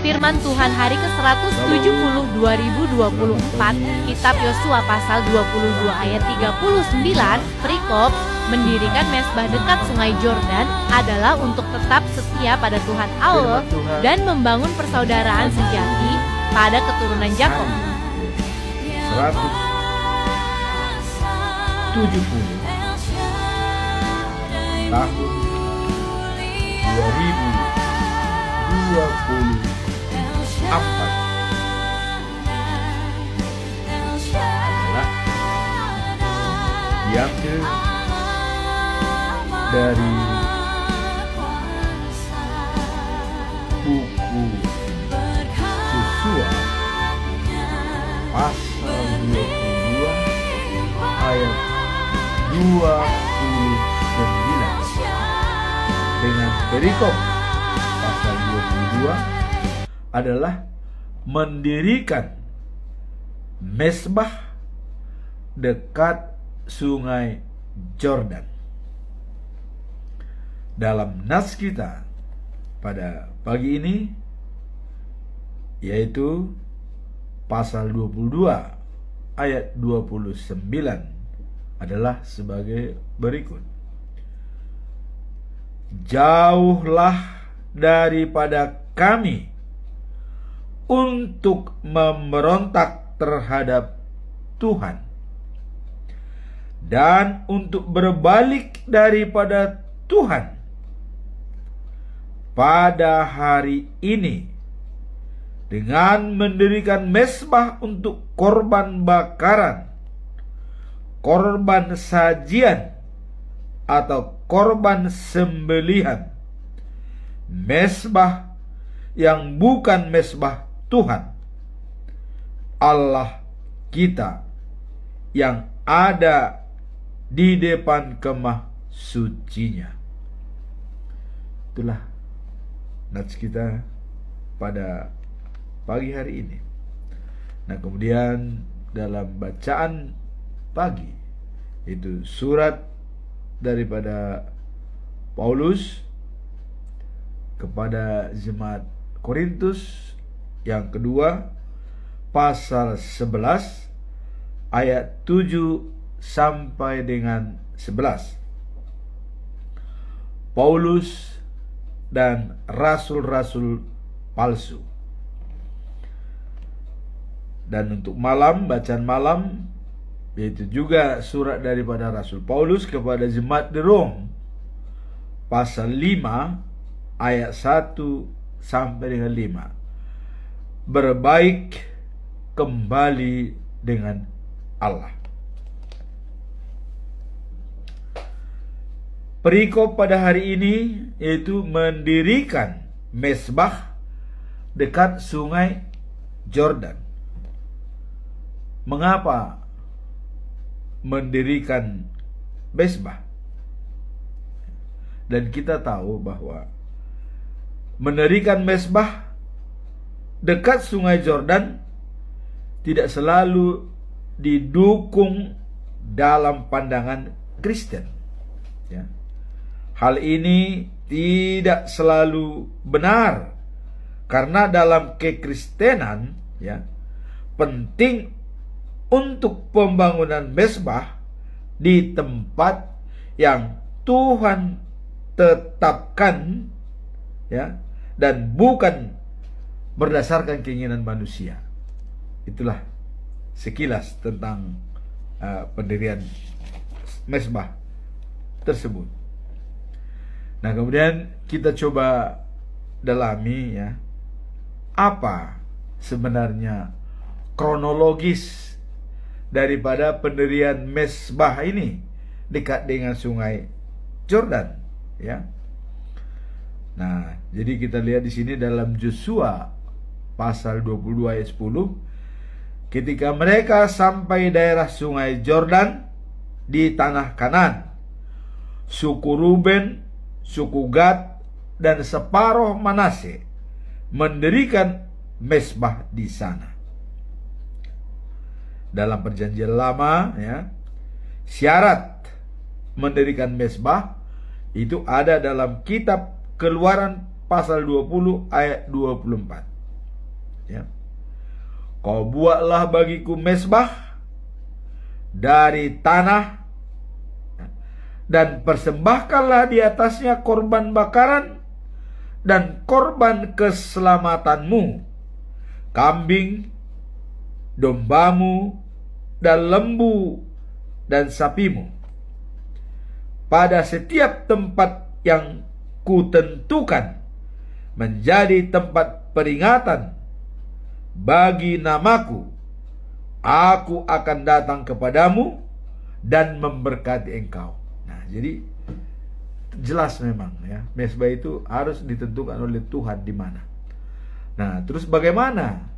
Firman Tuhan hari ke-170 2024, Kitab Yosua pasal 22 ayat 39, perikop mendirikan mezbah dekat sungai Yordan adalah untuk tetap setia pada Tuhan Allah dan membangun persaudaraan sejati pada keturunan Yakub. 170 tahun 2024 adalah diambil dari buku Yosua pasal 22 ayat 29 dengan perikop pasal 22 adalah mendirikan mezbah dekat sungai Yordan. Dalam nas kita pada pagi ini yaitu pasal 22 ayat 29 adalah sebagai berikut. Jauhlah daripada kami untuk memberontak terhadap Tuhan dan untuk berbalik daripada Tuhan pada hari ini dengan mendirikan mezbah untuk korban bakaran, korban sajian atau korban sembelihan, mezbah yang bukan mezbah Tuhan Allah kita yang ada di depan kemah sucinya. Itulah nats kita pada pagi hari ini. Nah, kemudian dalam bacaan pagi itu surat daripada Paulus kepada jemaat Korintus yang kedua pasal 11 ayat 7 sampai dengan 11. Paulus dan rasul-rasul palsu. Dan untuk malam, bacaan malam yaitu juga surat daripada Rasul Paulus kepada jemaat di Rom pasal 5 ayat 1 sampai dengan 5. Berbaik kembali dengan Allah. Perikop pada hari ini yaitu mendirikan mezbah dekat sungai Yordan. Mengapa mendirikan mezbah? Dan kita tahu bahwa mendirikan mezbah dekat sungai Yordan tidak selalu didukung dalam pandangan Kristen. Ya. Hal ini tidak selalu benar karena dalam kekristenan ya penting untuk pembangunan mezbah di tempat yang Tuhan tetapkan ya dan bukan berdasarkan keinginan manusia. Itulah sekilas tentang pendirian mezbah tersebut. Nah, kemudian kita coba dalami ya apa sebenarnya kronologis daripada pendirian mezbah ini dekat dengan sungai Yordan ya. Nah, jadi kita lihat di sini dalam Yosua pasal 22 ayat 10, ketika mereka sampai daerah sungai Yordan di tanah Kanaan, suku Ruben, suku Gad dan separuh Manase mendirikan mezbah di sana. Dalam perjanjian lama ya, syarat mendirikan mezbah itu ada dalam kitab Keluaran pasal 20 ayat 24. ya. Kau buatlah bagiku mezbah dari tanah, dan persembahkanlah di atasnya korban bakaran dan korban keselamatanmu, kambing, dombamu, dan lembu, dan sapimu. Pada setiap tempat yang kutentukan menjadi tempat peringatan bagi namaku, aku akan datang kepadamu dan memberkati engkau. Nah, jadi jelas memang ya, mezbah itu harus ditentukan oleh Tuhan di mana. Nah, terus bagaimana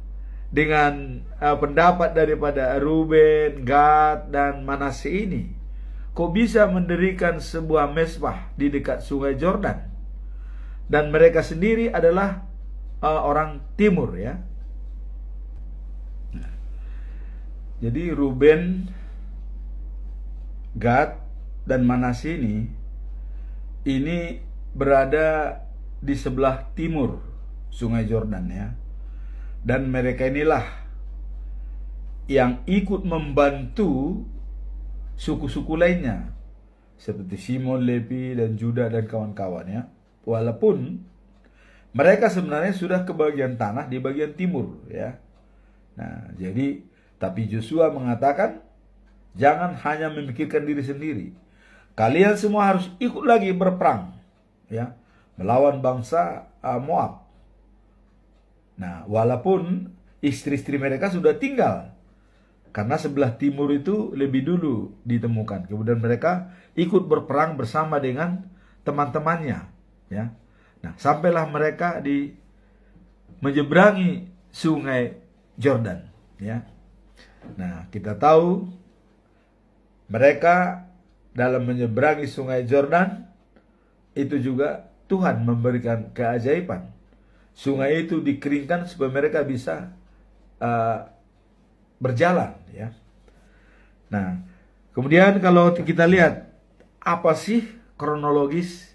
dengan pendapat daripada Ruben, Gad, dan Manasye ini? Kok bisa mendirikan sebuah mezbah di dekat Sungai Yordan? Dan mereka sendiri adalah orang timur ya. Jadi Ruben, Gad, dan Manasye ini berada di sebelah timur Sungai Yordan ya. Dan mereka inilah yang ikut membantu suku-suku lainnya seperti Simon, Levi, dan Juda dan kawan-kawan ya. Walaupun mereka sebenarnya sudah ke bagian tanah di bagian timur ya. Nah, jadi tapi Yosua mengatakan, jangan hanya memikirkan diri sendiri. Kalian semua harus ikut lagi berperang ya, melawan bangsa Moab. Nah, walaupun istri-istri mereka sudah tinggal, karena sebelah timur itu lebih dulu ditemukan. Kemudian mereka ikut berperang bersama dengan teman-temannya ya. Nah, sampailah mereka di menyeberangi Sungai Yordan ya. Nah, kita tahu mereka dalam menyeberangi Sungai Yordan itu juga Tuhan memberikan keajaiban. Sungai itu dikeringkan supaya mereka bisa berjalan ya. Nah, kemudian kalau kita lihat apa sih kronologis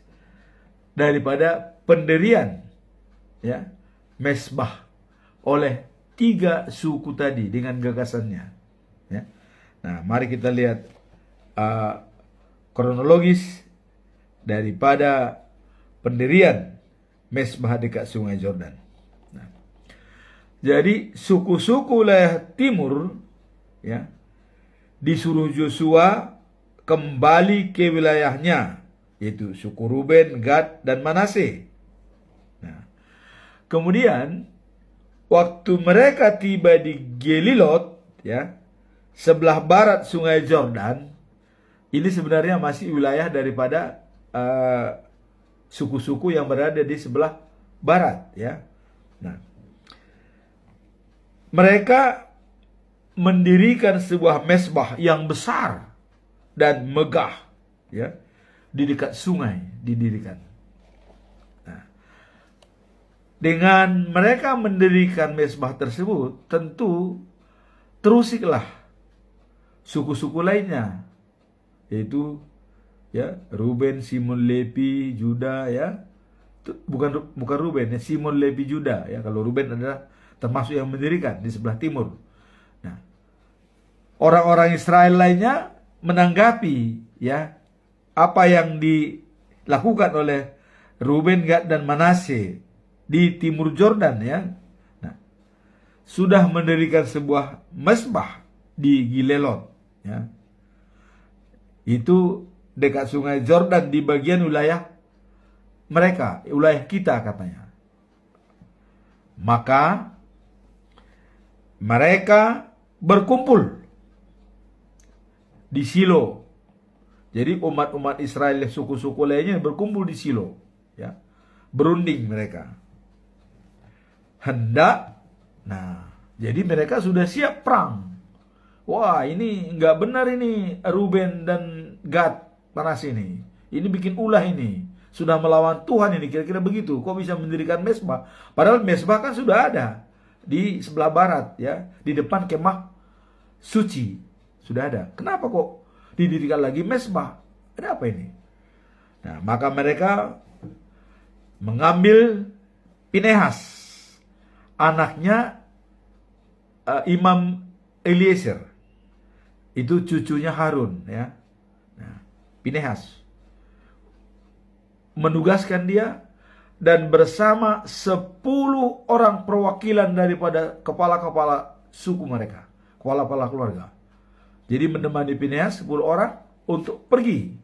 daripada pendirian ya mezbah oleh 3 suku tadi dengan gagasannya ya. Nah, mari kita lihat kronologis daripada pendirian mezbah dekat Sungai Yordan. Nah, jadi suku-suku wilayah timur ya disuruh Yosua kembali ke wilayahnya, yaitu suku Ruben, Gad, dan Manasye. Nah, kemudian waktu mereka tiba di Gelilot ya, sebelah barat Sungai Yordan, ini sebenarnya masih wilayah daripada suku-suku yang berada di sebelah barat ya. Nah, mereka mendirikan sebuah mezbah yang besar dan megah ya, di dekat sungai didirikan. Nah, dengan mereka mendirikan mezbah tersebut, tentu terusiklah suku-suku lainnya, yaitu ya Ruben, Simon, Levi, Juda ya. Bukan Ruben ya, Simon, Levi, Juda ya. Kalau Ruben adalah termasuk yang mendirikan di sebelah timur. Nah, orang-orang Israel lainnya menanggapi ya apa yang dilakukan oleh Ruben, Gad, dan Manasye di timur Yordan ya. Nah, sudah mendirikan sebuah mezbah di Gelilot ya. Itu dekat Sungai Yordan di bagian wilayah mereka, wilayah kita katanya. Maka mereka berkumpul di Shilo. Jadi umat-umat Israel, suku-suku lainnya berkumpul di Shilo ya. Berunding mereka. Hendak, nah, jadi mereka sudah siap perang. Wah, ini nggak benar ini Ruben dan Gad, Manasye ini. Ini bikin ulah ini. Sudah melawan Tuhan ini, kira-kira begitu. Kok bisa mendirikan mezbah? Padahal mezbah kan sudah ada di sebelah barat ya, di depan kemah suci. Sudah ada. Kenapa kok didirikan lagi mezbah? Ada apa ini? Nah, maka mereka mengambil Pinehas, anaknya Imam Eliezer, itu cucunya Harun ya. Nah, Pinehas menugaskan dia dan bersama 10 orang perwakilan daripada kepala-kepala suku mereka, kepala-kepala keluarga. Jadi menemani Pinehas 10 orang untuk pergi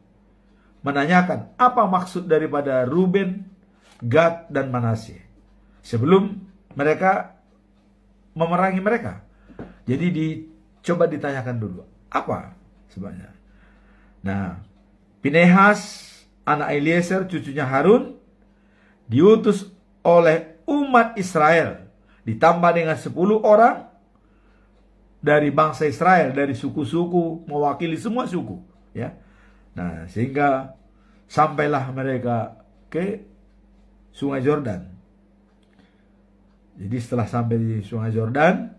menanyakan apa maksud daripada Ruben, Gad, dan Manasye sebelum mereka memerangi mereka. Jadi coba ditanyakan dulu apa sebenarnya. Nah, Pinehas anak Eliezer, cucunya Harun, diutus oleh umat Israel, ditambah dengan 10 orang dari bangsa Israel, dari suku-suku, mewakili semua suku, ya. Nah, sehingga sampailah mereka ke Sungai Yordan. Jadi setelah sampai di Sungai Yordan,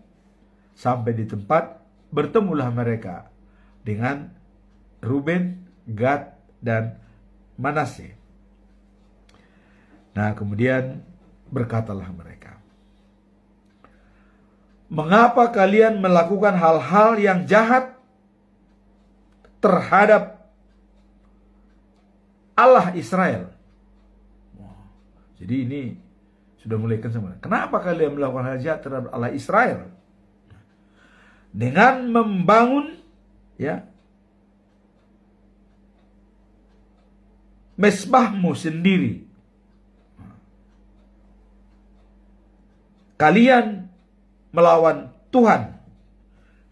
sampai di tempat, bertemulah mereka dengan Ruben, Gad, dan Manasye. Nah, kemudian berkatalah mereka, "Mengapa kalian melakukan hal-hal yang jahat terhadap Allah Israel?" Jadi ini sudah mulai sama. Kenapa kalian melakukan hal jahat terhadap Allah Israel? Dengan membangun mesbahmu sendiri. Kalian melawan Tuhan.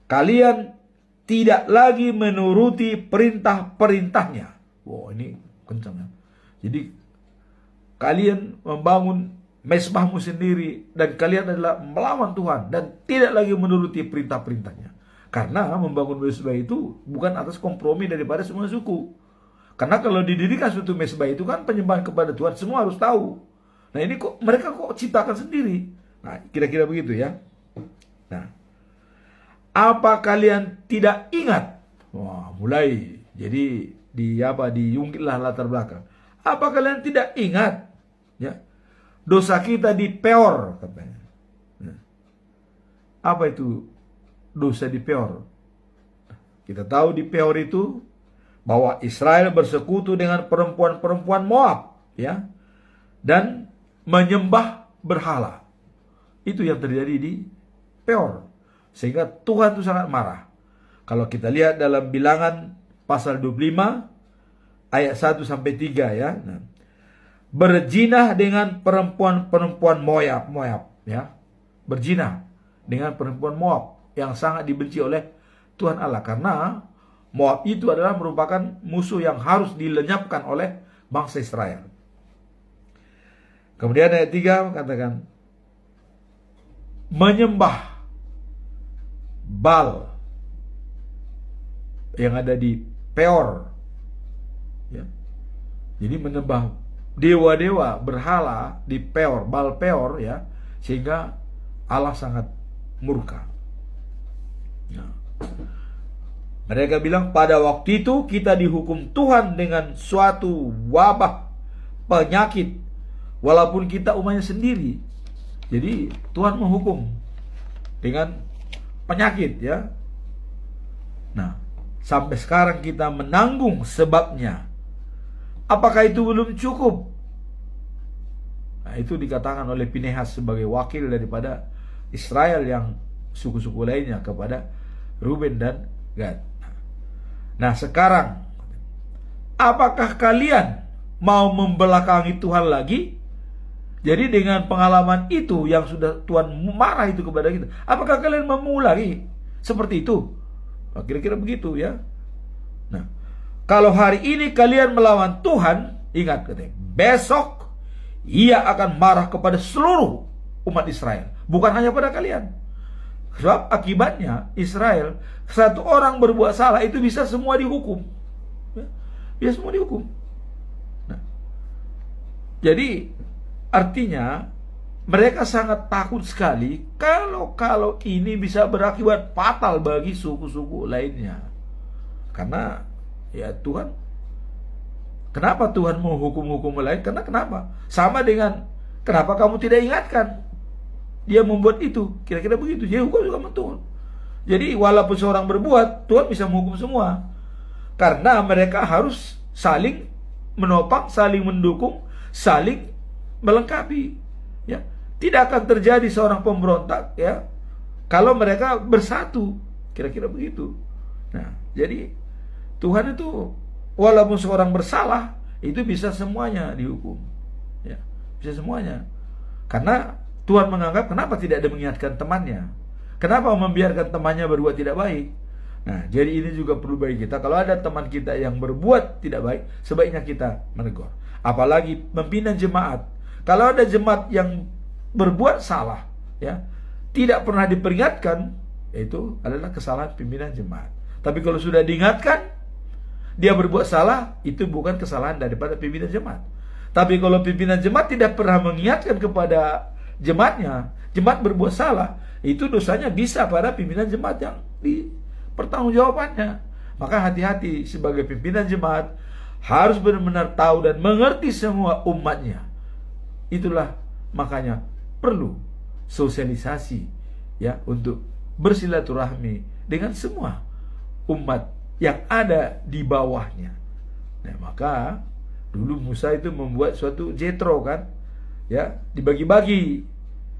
Kalian tidak lagi menuruti perintah-perintahnya. Wow, ini kencang ya. Jadi kalian membangun mesbahmu sendiri dan kalian adalah melawan Tuhan dan tidak lagi menuruti perintah-perintahnya. Karena membangun mesbah itu bukan atas kompromi daripada semua suku. Karena kalau didirikan suatu mesbah itu kan penyembahan kepada Tuhan, semua harus tahu. Nah, ini kok mereka ciptakan sendiri. Nah, kira-kira begitu ya. Nah, apa kalian tidak ingat? Wah, mulai. Jadi diungkitlah latar belakang. Apa kalian tidak ingat? Ya. Dosa kita di Peor katanya. Nah, apa itu dosa di Peor? Kita tahu di Peor itu bahwa Israel bersekutu dengan perempuan-perempuan Moab, ya, dan menyembah berhala. Itu yang terjadi di Peor, sehingga Tuhan itu sangat marah. Kalau kita lihat dalam Bilangan pasal 25 ayat 1 sampai 3 ya. Nah, berjinah dengan perempuan-perempuan Moab, ya. Berjinah dengan perempuan Moab yang sangat dibenci oleh Tuhan Allah, karena Moab itu adalah merupakan musuh yang harus dilenyapkan oleh bangsa Israel. Kemudian ayat 3 katakan, menyembah Baal yang ada di Peor. Ya. Jadi menyembah dewa-dewa berhala di Peor, Baal Peor, ya, sehingga Allah sangat murka. Nah, mereka bilang pada waktu itu kita dihukum Tuhan dengan suatu wabah penyakit, walaupun kita umatnya sendiri. Jadi Tuhan menghukum dengan penyakit, ya. Nah, sampai sekarang kita menanggung sebabnya. Apakah itu belum cukup? Nah, itu dikatakan oleh Pinehas sebagai wakil daripada Israel yang suku-suku lainnya kepada Ruben dan Gad. Nah, sekarang apakah kalian mau membelakangi Tuhan lagi? Jadi dengan pengalaman itu yang sudah Tuhan marah itu kepada kita, apakah kalian mau mengulangi seperti itu? Nah, kira-kira begitu ya. Nah, kalau hari ini kalian melawan Tuhan, ingat katanya, besok Ia akan marah kepada seluruh umat Israel, bukan hanya pada kalian. Sebab akibatnya Israel, satu orang berbuat salah itu bisa semua dihukum. Bisa semua dihukum. Nah, jadi artinya mereka sangat takut sekali kalau ini bisa berakibat fatal bagi suku-suku lainnya. Karena ya Tuhan, kenapa Tuhan mau hukum-hukum lain? Karena kenapa? Sama dengan kenapa kamu tidak ingatkan? dia membuat itu. Kira-kira begitu. Jadi hukum juga Tuhan. Jadi walaupun seorang berbuat, Tuhan bisa menghukum semua. Karena mereka harus saling menopang, saling mendukung, saling melengkapi. Ya, tidak akan terjadi seorang pemberontak ya kalau mereka bersatu. Kira-kira begitu. Nah, jadi Tuhan itu walaupun seorang bersalah, itu bisa semuanya dihukum. Ya, bisa semuanya. Karena Tuhan menganggap kenapa tidak ada mengingatkan temannya? Kenapa membiarkan temannya berbuat tidak baik? Nah, jadi ini juga perlu bagi kita. Kalau ada teman kita yang berbuat tidak baik, sebaiknya kita menegur. Apalagi pimpinan jemaat. Kalau ada jemaat yang berbuat salah, ya, tidak pernah diperingatkan, itu adalah kesalahan pimpinan jemaat. Tapi kalau sudah diingatkan, dia berbuat salah, itu bukan kesalahan daripada pimpinan jemaat. Tapi kalau pimpinan jemaat tidak pernah mengingatkan kepada jemaatnya, jemaat berbuat salah, itu dosanya bisa pada pimpinan jemaat yang dipertanggungjawabannya. Maka hati-hati sebagai pimpinan jemaat, harus benar-benar tahu dan mengerti semua umatnya. Itulah makanya perlu sosialisasi ya untuk bersilaturahmi dengan semua umat yang ada di bawahnya. Nah, maka dulu Musa itu membuat suatu jetro kan, ya, dibagi-bagi,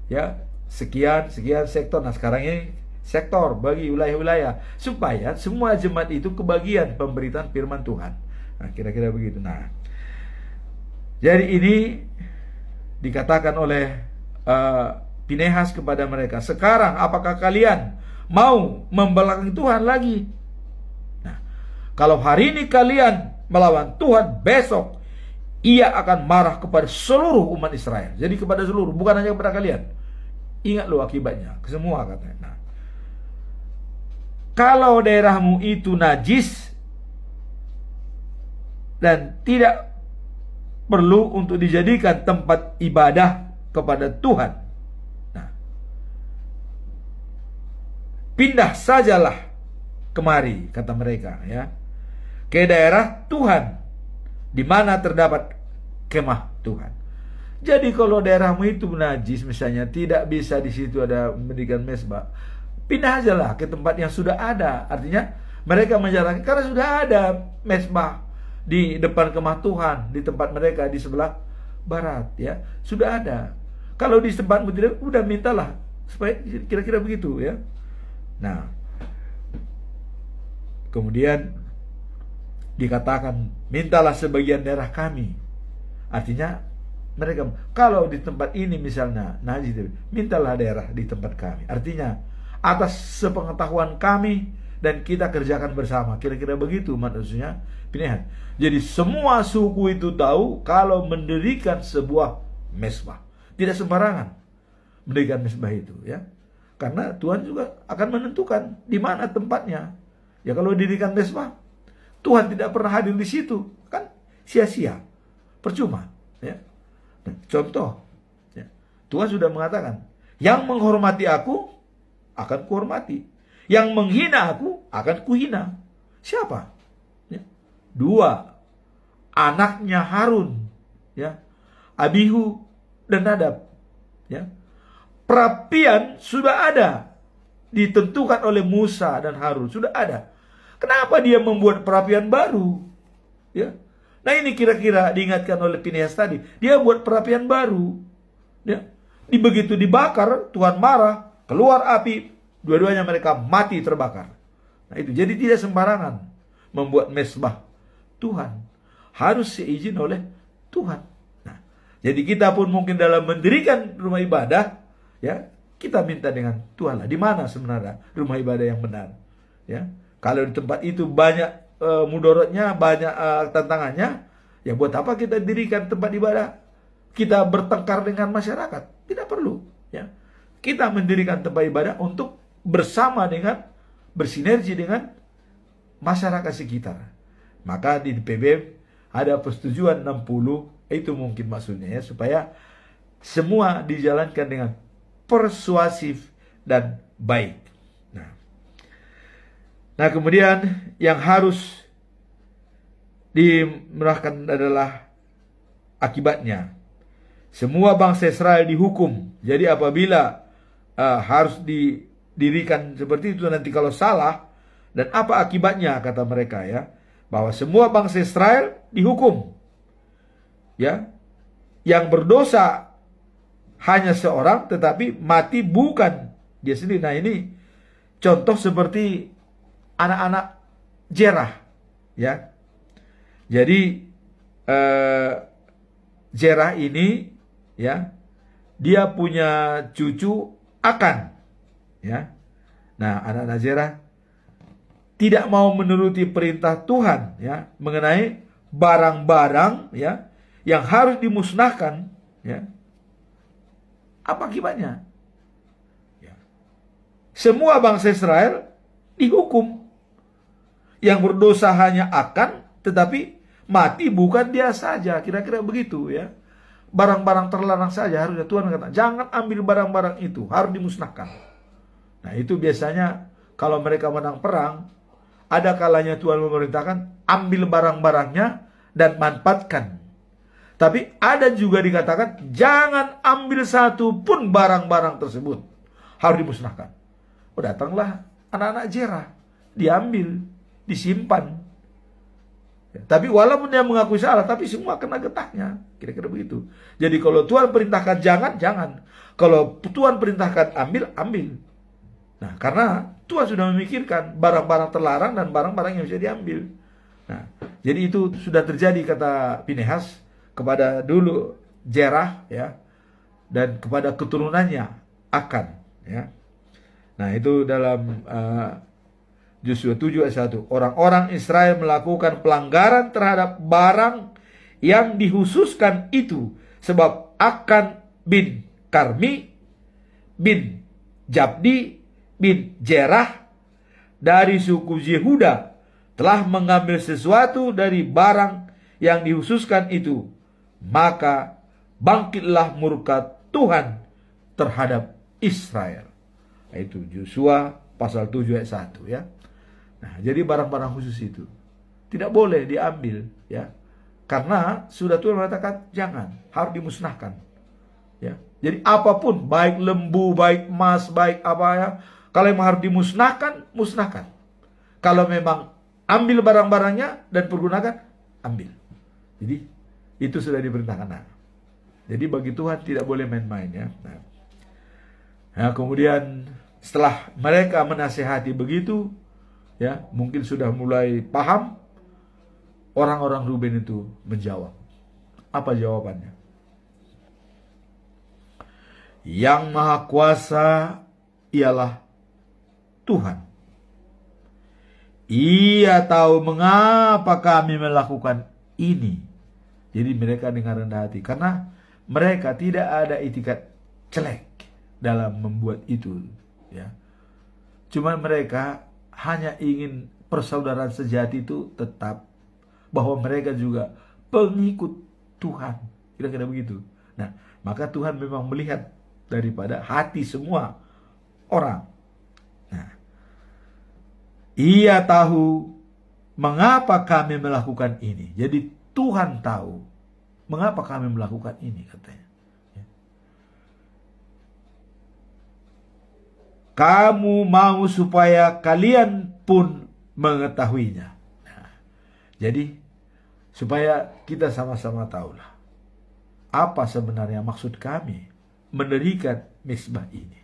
ya, sekian sektor. Nah, sekarang ini sektor bagi wilayah-wilayah supaya semua jemaat itu kebagian pemberitaan firman Tuhan. Nah, kira-kira begitu. Nah, jadi ini dikatakan oleh Pinehas kepada mereka, sekarang apakah kalian mau membelakangi Tuhan lagi? Kalau hari ini kalian melawan Tuhan, besok Ia akan marah kepada seluruh umat Israel. Jadi kepada seluruh, bukan hanya kepada kalian. Ingat lo akibatnya, ke semua katanya. Nah, kalau daerahmu itu najis dan tidak perlu untuk dijadikan tempat ibadah kepada Tuhan, nah, pindah sajalah kemari, kata mereka, ya, ke daerah Tuhan, di mana terdapat kemah Tuhan. Jadi kalau daerahmu itu najis, misalnya tidak bisa di situ ada mendirikan mezbah, pindah aja lah ke tempat yang sudah ada. Artinya mereka menjalankan karena sudah ada mezbah di depan kemah Tuhan di tempat mereka di sebelah barat, ya, sudah ada. Kalau di tempatmu tidak, udah mintalah supaya kira-kira begitu, ya. Nah, kemudian dikatakan, mintalah sebagian daerah kami. Artinya mereka, kalau di tempat ini misalnya najis, mintalah daerah di tempat kami. Artinya atas sepengetahuan kami dan kita kerjakan bersama. Kira-kira begitu maksudnya Pinehas. Jadi semua suku itu tahu kalau mendirikan sebuah mezbah tidak sembarangan mendirikan mezbah itu, ya. Karena Tuhan juga akan menentukan di mana tempatnya. Ya, kalau didirikan mezbah, Tuhan tidak pernah hadir di situ, kan sia-sia, percuma, ya. Nah, contoh, ya, Tuhan sudah mengatakan, yang menghormati aku akan kuhormati, yang menghina aku akan kuhina. Siapa? Ya. 2 anaknya Harun, ya, Abihu dan Nadab, ya. Perapian sudah ada, ditentukan oleh Musa dan Harun, sudah ada. Kenapa dia membuat perapian baru? Ya. Nah, ini kira-kira diingatkan oleh Pinehas tadi. Dia buat perapian baru. Ya. Begitu dibakar, Tuhan marah, keluar api, dua-duanya mereka mati terbakar. Nah, itu jadi tidak sembarangan membuat mezbah Tuhan. Harus seizin oleh Tuhan. Nah, jadi kita pun mungkin dalam mendirikan rumah ibadah, ya, kita minta dengan Tuhan lah, di mana sebenarnya rumah ibadah yang benar, ya. Kalau di tempat itu banyak mudorotnya, banyak tantangannya, ya buat apa kita dirikan tempat ibadah? Kita bertengkar dengan masyarakat, tidak perlu, ya. Kita mendirikan tempat ibadah untuk bersama dengan, bersinergi dengan masyarakat sekitar. Maka di PBM ada persetujuan 60, itu mungkin maksudnya, ya, supaya semua dijalankan dengan persuasif dan baik. Nah, kemudian yang harus dimerahkan adalah akibatnya. Semua bangsa Israel dihukum. Jadi apabila harus didirikan seperti itu nanti kalau salah, dan apa akibatnya kata mereka ya, bahwa semua bangsa Israel dihukum ya, yang berdosa hanya seorang tetapi mati bukan dia sendiri. Nah ini contoh seperti anak-anak Zerah ya. Jadi Zerah ini ya, dia punya cucu Akan ya. Nah anak-anak Zerah tidak mau menuruti perintah Tuhan ya mengenai barang-barang ya yang harus dimusnahkan ya. Apa akibatnya? Ya. Semua bangsa Israel dihukum. Yang berdosa hanya Akan, tetapi mati bukan dia saja. Kira-kira begitu ya. Barang-barang terlarang saja harusnya Tuhan kata, jangan ambil barang-barang itu, harus dimusnahkan. Nah itu biasanya kalau mereka menang perang, ada kalanya Tuhan memerintahkan ambil barang-barangnya dan manfaatkan. Tapi ada juga dikatakan jangan ambil satu pun barang-barang tersebut, harus dimusnahkan. Oh, datanglah anak-anak Zerah, diambil, disimpan. Ya, tapi walaupun dia mengakui salah, tapi semua kena getahnya. Kira-kira begitu. Jadi kalau Tuhan perintahkan jangan, jangan. Kalau Tuhan perintahkan ambil, ambil. Nah, karena Tuhan sudah memikirkan barang-barang terlarang dan barang-barang yang bisa diambil. Nah, jadi itu sudah terjadi kata Pinehas kepada dulu Zerah ya, dan kepada keturunannya Akan ya. Nah, itu dalam Yosua 7 ayat 1. Orang-orang Israel melakukan pelanggaran terhadap barang yang dikhususkan itu, sebab Akan bin Karmi bin Jabdi bin Zerah dari suku Yehuda telah mengambil sesuatu dari barang yang dikhususkan itu, maka bangkitlah murka Tuhan terhadap Israel. Itu Yosua pasal 7 ayat 1 ya. Nah, jadi barang-barang khusus itu tidak boleh diambil ya. Karena sudah Tuhan mengatakan jangan, harus dimusnahkan. Ya. Jadi apapun, baik lembu, baik emas, baik apa ya, kalau memang harus dimusnahkan, musnahkan. Kalau memang ambil barang-barangnya dan pergunakan, ambil. Jadi itu sudah diperintahkan. Nah, jadi bagi Tuhan tidak boleh main-main ya. Nah, kemudian setelah mereka menasihati begitu, ya mungkin sudah mulai paham, orang-orang Ruben itu menjawab. Apa jawabannya? Yang Maha Kuasa ialah Tuhan. Ia tahu mengapa kami melakukan ini. Jadi mereka dengan rendah hati, karena mereka tidak ada itikat jelek dalam membuat itu ya. Cuma mereka hanya ingin persaudaraan sejati itu tetap, bahwa mereka juga pengikut Tuhan. Kira-kira begitu. Nah, maka Tuhan memang melihat daripada hati semua orang. Nah, Ia tahu mengapa kami melakukan ini. Jadi Tuhan tahu mengapa kami melakukan ini, katanya. Kamu mau supaya kalian pun mengetahuinya. Nah, jadi supaya kita sama-sama tahulah apa sebenarnya maksud kami mendirikan mezbah ini.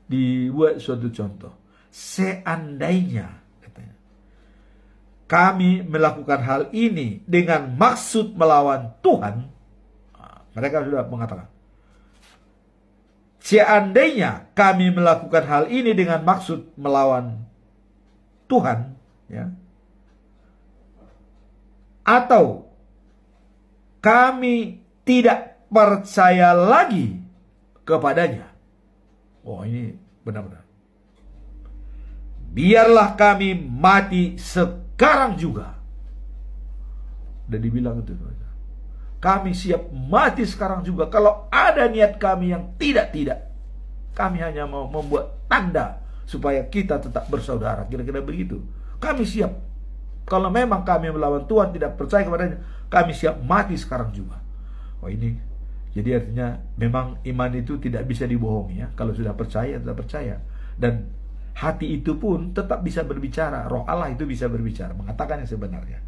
Dibuat suatu contoh. Seandainya katanya, kami melakukan hal ini dengan maksud melawan Tuhan, mereka sudah mengatakan, seandainya kami melakukan hal ini dengan maksud melawan Tuhan, ya, atau kami tidak percaya lagi kepadanya. Oh, ini benar-benar. Biarlah kami mati sekarang juga. Udah dibilang itu. Kami siap mati sekarang juga. Kalau ada niat kami yang tidak. Kami hanya mau membuat tanda supaya kita tetap bersaudara. Kira-kira begitu. Kami siap. Kalau memang kami melawan Tuhan, tidak percaya kepadanya, kami siap mati sekarang juga. Oh, ini Jadi artinya memang iman itu tidak bisa dibohongi ya. Kalau sudah percaya, sudah percaya. Dan hati itu pun tetap bisa berbicara. Roh Allah itu bisa berbicara, mengatakan yang sebenarnya.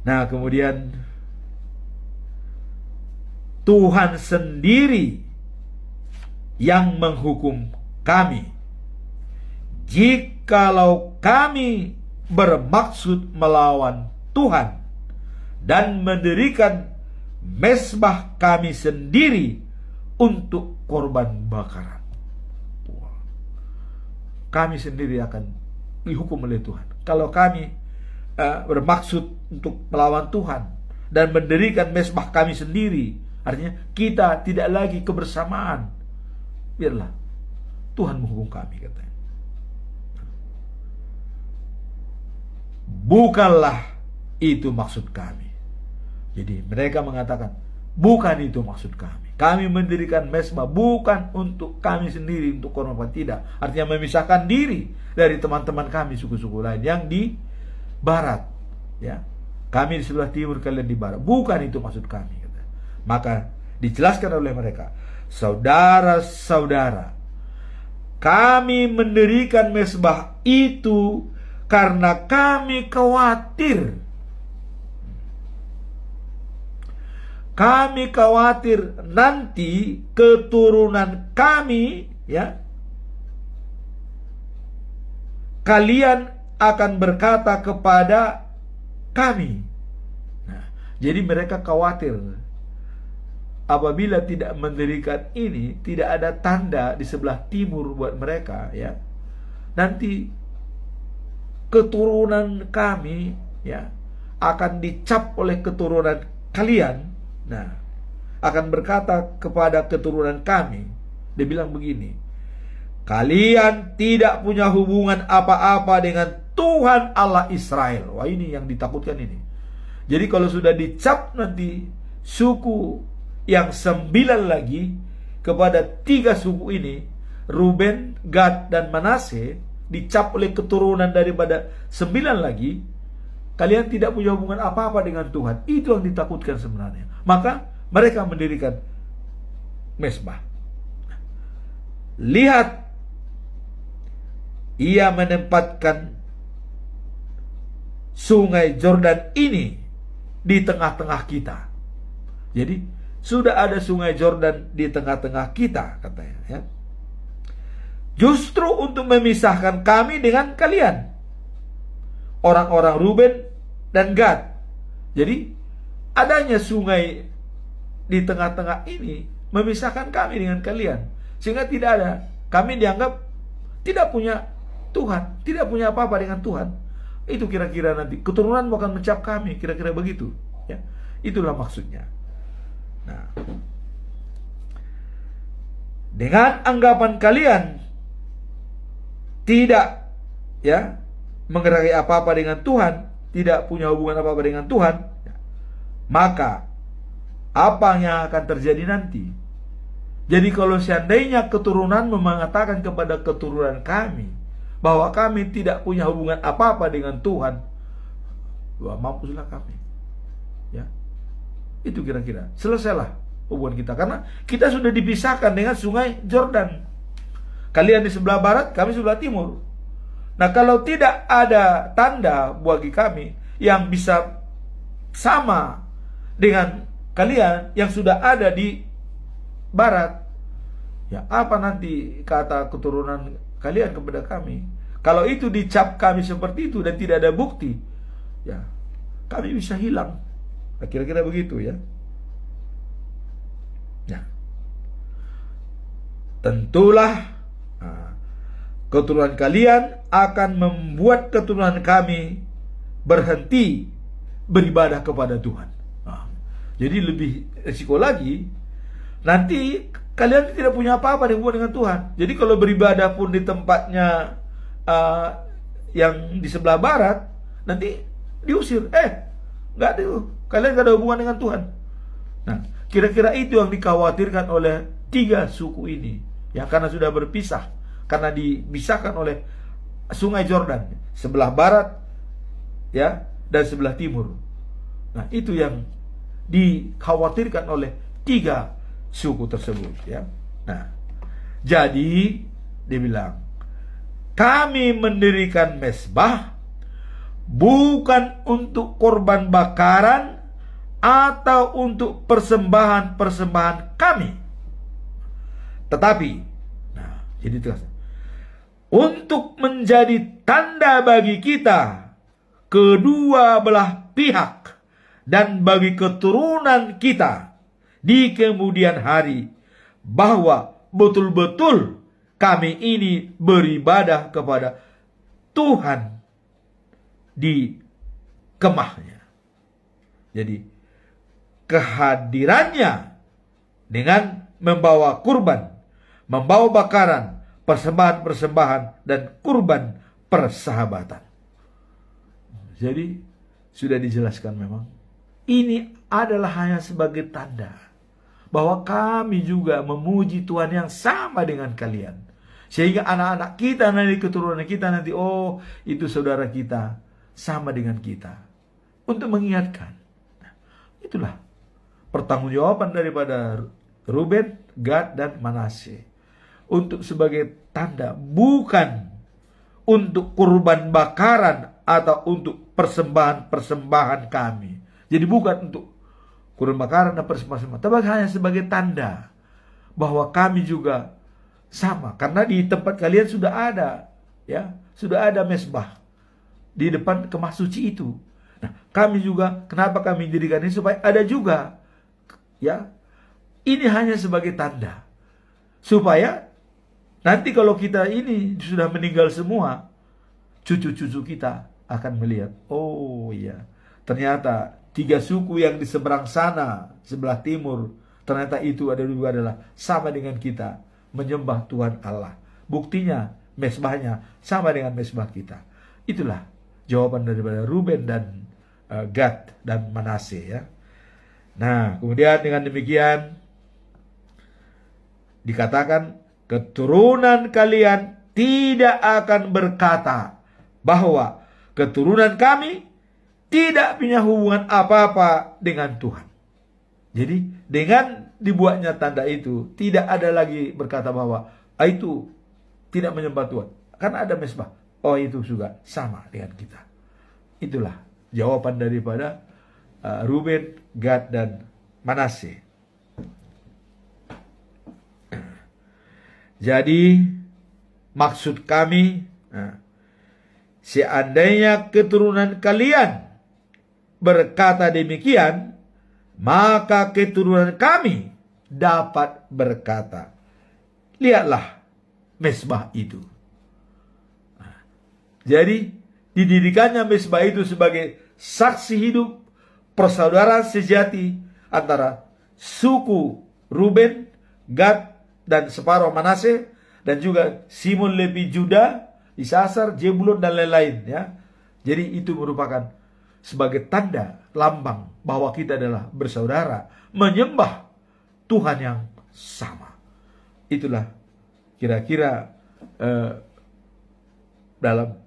Nah, kemudian Tuhan sendiri yang menghukum kami. Jikalau kami bermaksud melawan Tuhan dan mendirikan mezbah kami sendiri untuk korban bakaran, kami sendiri akan dihukum oleh Tuhan. Kalau kami bermaksud untuk melawan Tuhan dan mendirikan mezbah kami sendiri, artinya kita tidak lagi kebersamaan, biarlah Tuhan menghukum kami, katanya. Bukanlah itu maksud kami. Jadi mereka mengatakan, bukan itu maksud kami. Kami mendirikan mezbah bukan untuk kami sendiri, untuk korban, tidak. Artinya memisahkan diri dari teman-teman kami, suku-suku lain yang di barat. Ya, kami di sebelah timur, kalian di barat. Bukan itu maksud kami. Maka dijelaskan oleh mereka, saudara-saudara, kami mendirikan mezbah itu karena kami khawatir. Kami khawatir nanti keturunan kami, ya, kalian akan berkata kepada kami. Nah, jadi mereka khawatir apabila tidak mendirikan ini, tidak ada tanda di sebelah timur buat mereka, ya, nanti keturunan kami, ya, akan dicap oleh keturunan kalian. Nah, akan berkata kepada keturunan kami, dia bilang begini, kalian tidak punya hubungan apa-apa dengan Tuhan Allah Israel. Wah, ini yang ditakutkan ini. Jadi kalau sudah dicap nanti suku yang 9 lagi kepada 3 suku ini, Ruben, Gad, dan Manase, dicap oleh keturunan daripada 9 lagi, kalian tidak punya hubungan apa-apa dengan Tuhan. Itu yang ditakutkan sebenarnya. Maka mereka mendirikan mezbah. Lihat, ia menempatkan sungai Jordan ini di tengah-tengah kita. Jadi sudah ada sungai Jordan di tengah-tengah kita, katanya, ya. Justru untuk memisahkan kami dengan kalian, orang-orang Ruben dan Gad. Jadi adanya sungai di tengah-tengah ini memisahkan kami dengan kalian, sehingga tidak ada, kami dianggap tidak punya Tuhan, tidak punya apa-apa dengan Tuhan. Itu kira-kira nanti keturunan akan mencap kami, kira-kira begitu, ya. Itulah maksudnya. Nah, dengan anggapan kalian tidak, ya, menggerai apa-apa dengan Tuhan, tidak punya hubungan apa-apa dengan Tuhan, maka apa yang akan terjadi nanti? Jadi kalau seandainya keturunan mengatakan kepada keturunan kami bahwa kami tidak punya hubungan apa-apa dengan Tuhan, wah, mampuslah kami, ya. Itu kira-kira selesailah hubungan kita, karena kita sudah dipisahkan dengan sungai Jordan. Kalian di sebelah barat, kami sebelah timur. Nah, kalau tidak ada tanda bagi kami yang bisa sama dengan kalian yang sudah ada di barat, ya, apa nanti kata keturunan kalian kepada kami? Kalau itu dicap kami seperti itu dan tidak ada bukti, ya, kami bisa hilang. Nah, kira-kira begitu, ya. Nah, tentulah keturunan kalian akan membuat keturunan kami berhenti beribadah kepada Tuhan. Jadi lebih risiko lagi, nanti kalian tidak punya apa-apa dengan Tuhan. Jadi kalau beribadah pun di tempatnya yang di sebelah barat, nanti diusir. Nggak ada, kalian nggak ada hubungan dengan Tuhan. Nah, kira-kira itu yang dikhawatirkan oleh 3 suku ini, ya, karena sudah berpisah, karena dipisahkan oleh sungai Jordan, sebelah barat, ya, dan sebelah timur. Nah, itu yang dikhawatirkan oleh 3 suku tersebut, ya. Nah, jadi dia bilang, kami mendirikan mezbah bukan untuk korban bakaran atau untuk persembahan-persembahan kami, tetapi, nah, jadi tegas, untuk menjadi tanda bagi kita, kedua belah pihak, dan bagi keturunan kita di kemudian hari, bahwa betul-betul kami ini beribadah kepada Tuhan di kemahnya. Jadi kehadirannya dengan membawa kurban, membawa bakaran, persembahan-persembahan, dan kurban persahabatan. Jadi sudah dijelaskan memang ini adalah hanya sebagai tanda bahwa kami juga memuji Tuhan yang sama dengan kalian. Sehingga anak-anak kita nanti, keturunan kita nanti, oh itu saudara kita, sama dengan kita. Untuk mengingatkan. Nah, itulah pertanggungjawaban daripada Ruben, Gad, dan Manasye. Untuk sebagai tanda, bukan untuk kurban bakaran atau untuk persembahan-persembahan kami. Jadi bukan untuk kurban bakaran dan persembahan, tapi hanya sebagai tanda bahwa kami juga sama, karena di tempat kalian sudah ada, ya, sudah ada mezbah di depan kemah suci itu. Nah, kami juga, kenapa kami dirikan ini, supaya ada juga, ya, ini hanya sebagai tanda, supaya nanti kalau kita ini sudah meninggal semua, cucu-cucu kita akan melihat, oh iya, ternyata 3 suku yang di seberang sana, sebelah timur, ternyata itu adalah sama dengan kita, menyembah Tuhan Allah. Buktinya mezbahnya sama dengan mezbah kita. Itulah jawaban daripada Ruben dan Gad dan Manasye, ya. Nah, kemudian dengan demikian dikatakan, keturunan kalian tidak akan berkata bahwa keturunan kami tidak punya hubungan apa-apa dengan Tuhan. Jadi dengan dibuatnya tanda itu, tidak ada lagi berkata bahwa itu tidak menyembah Tuhan, karena ada mezbah. Oh, itu juga sama dengan kita. Itulah jawaban daripada Ruben, Gad, dan Manasye. Jadi maksud kami, seandainya keturunan kalian berkata demikian, maka keturunan kami dapat berkata, lihatlah mezbah itu. Jadi didirikannya mezbah itu sebagai saksi hidup persaudaraan sejati antara suku Ruben, Gad, dan separuh Manasye, dan juga Simon, Levi, Juda, Isasar, Jebulon, dan lain-lain, ya. Jadi itu merupakan sebagai tanda, lambang bahwa kita adalah bersaudara, menyembah Tuhan yang sama. Itulah kira-kira dalam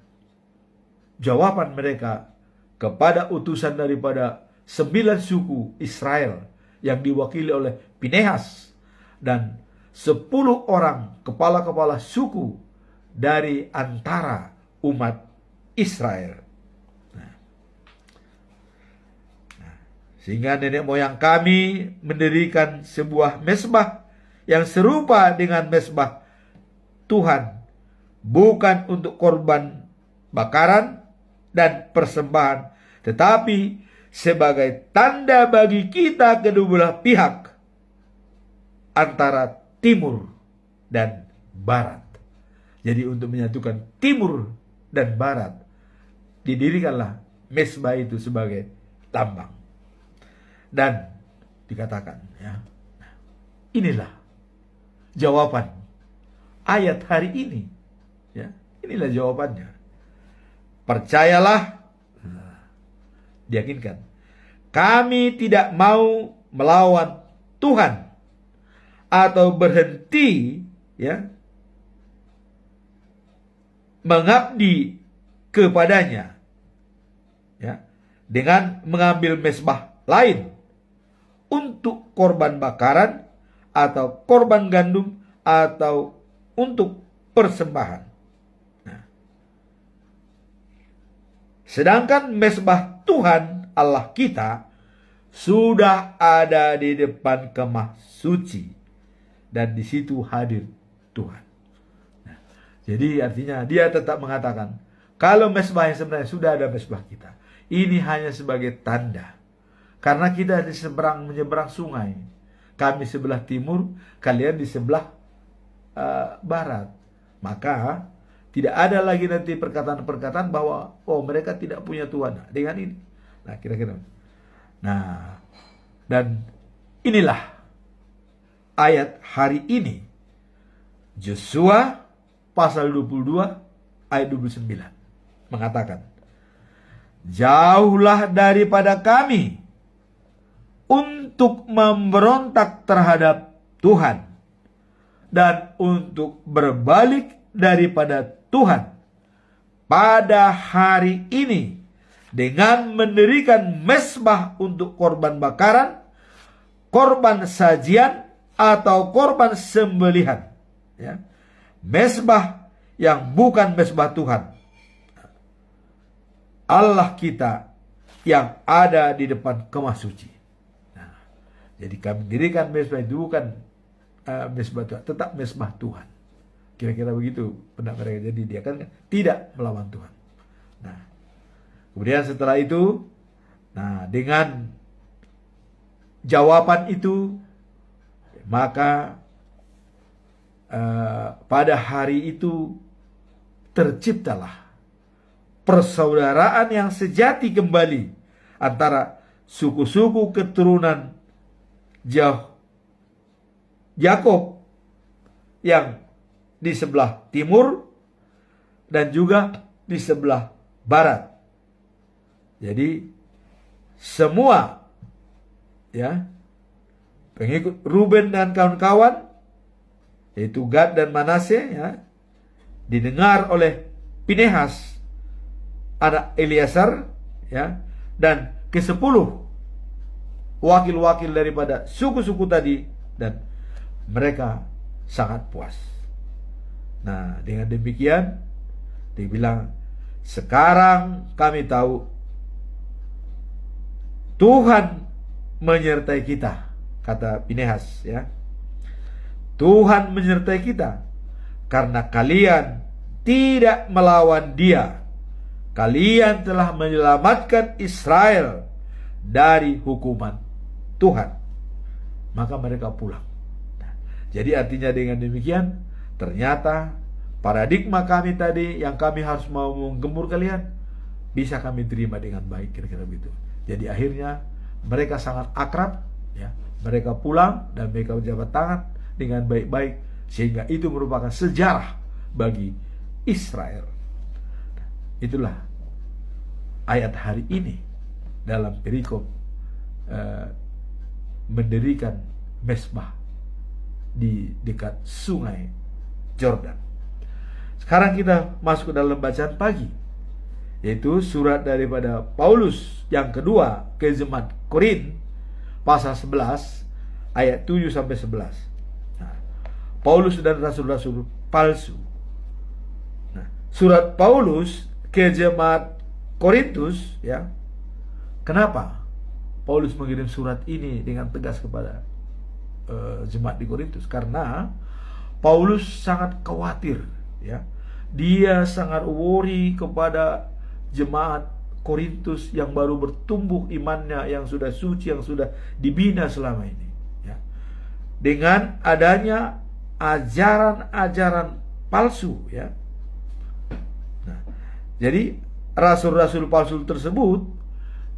jawaban mereka kepada utusan daripada 9 suku Israel yang diwakili oleh Pinehas dan 10 orang kepala-kepala suku dari antara umat Israel. Sehingga nenek moyang kami mendirikan sebuah mezbah yang serupa dengan mezbah Tuhan, bukan untuk korban bakaran dan persembahan, tetapi sebagai tanda bagi kita kedua belah pihak antara timur dan barat. Jadi untuk menyatukan timur dan barat, didirikanlah mezbah itu sebagai lambang. Dan dikatakan, ya, inilah jawaban ayat hari ini, ya, inilah jawabannya. Percayalah, diyakinkan, kami tidak mau melawan Tuhan atau berhenti, ya, mengabdi kepadanya, ya, dengan mengambil mezbah lain untuk korban bakaran atau korban gandum atau untuk persembahan. Nah, sedangkan mezbah Tuhan Allah kita sudah ada di depan kemah suci dan di situ hadir Tuhan. Nah, jadi artinya dia tetap mengatakan kalau mezbah yang sebenarnya sudah ada mezbah kita, ini hanya sebagai tanda. Karena kita di menyeberang sungai. Kami sebelah timur, kalian di sebelah barat. Maka tidak ada lagi nanti perkataan-perkataan bahwa mereka tidak punya Tuhan. Nah, dengan ini. Nah, kira-kira. Nah, dan inilah ayat hari ini. Yosua pasal 22 ayat 29 mengatakan, jauhlah daripada kami untuk memberontak terhadap Tuhan dan untuk berbalik daripada Tuhan pada hari ini dengan mendirikan mezbah untuk korban bakaran, korban sajian atau korban sembelihan, ya. Mezbah yang bukan mezbah Tuhan Allah kita yang ada di depan kemah suci. Nah, jadi kami dirikan mezbah itu bukan mezbah Tuhan, tetap mezbah Tuhan. Kira-kira begitu pendapat mereka. Jadi dia kan tidak melawan Tuhan. Nah, kemudian setelah itu, nah dengan jawaban itu, maka pada hari itu terciptalah persaudaraan yang sejati kembali antara suku-suku keturunan Yakub yang di sebelah timur dan juga di sebelah barat. Jadi semua, ya, pengikut Ruben dan kawan-kawan, yaitu Gad dan Manasye, ya, didengar oleh Pinehas anak Eleazar, ya, dan ke-10 wakil-wakil daripada suku-suku tadi, dan mereka sangat puas. Nah, dengan demikian dibilang, sekarang kami tahu Tuhan menyertai kita, kata Pinehas, ya. Tuhan menyertai kita karena kalian tidak melawan Dia. Kalian telah menyelamatkan Israel dari hukuman Tuhan. Maka mereka pulang. Nah, jadi artinya dengan demikian, ternyata paradigma kami tadi yang kami harus mau menggembur kalian, bisa kami terima dengan baik, kira-kira begitu. Jadi akhirnya mereka sangat akrab, ya. Mereka pulang dan mereka berjabat tangan dengan baik-baik, sehingga itu merupakan sejarah bagi Israel. Itulah ayat hari ini dalam perikop mendirikan mezbah di dekat sungai Jordan. Sekarang kita masuk ke dalam bacaan pagi, yaitu surat daripada Paulus yang kedua ke jemaat Korin, pasal 11 ayat 7 sampai 11. Nah, Paulus dan rasul-rasul palsu. Nah, surat Paulus ke jemaat Korintus, ya. Kenapa Paulus mengirim surat ini dengan tegas kepada jemaat di Korintus? Karena Paulus sangat khawatir, ya. Dia sangat worry kepada jemaat Korintus yang baru bertumbuh imannya, yang sudah suci, yang sudah dibina selama ini, ya. Dengan adanya ajaran-ajaran palsu, ya. Nah, jadi rasul-rasul palsu tersebut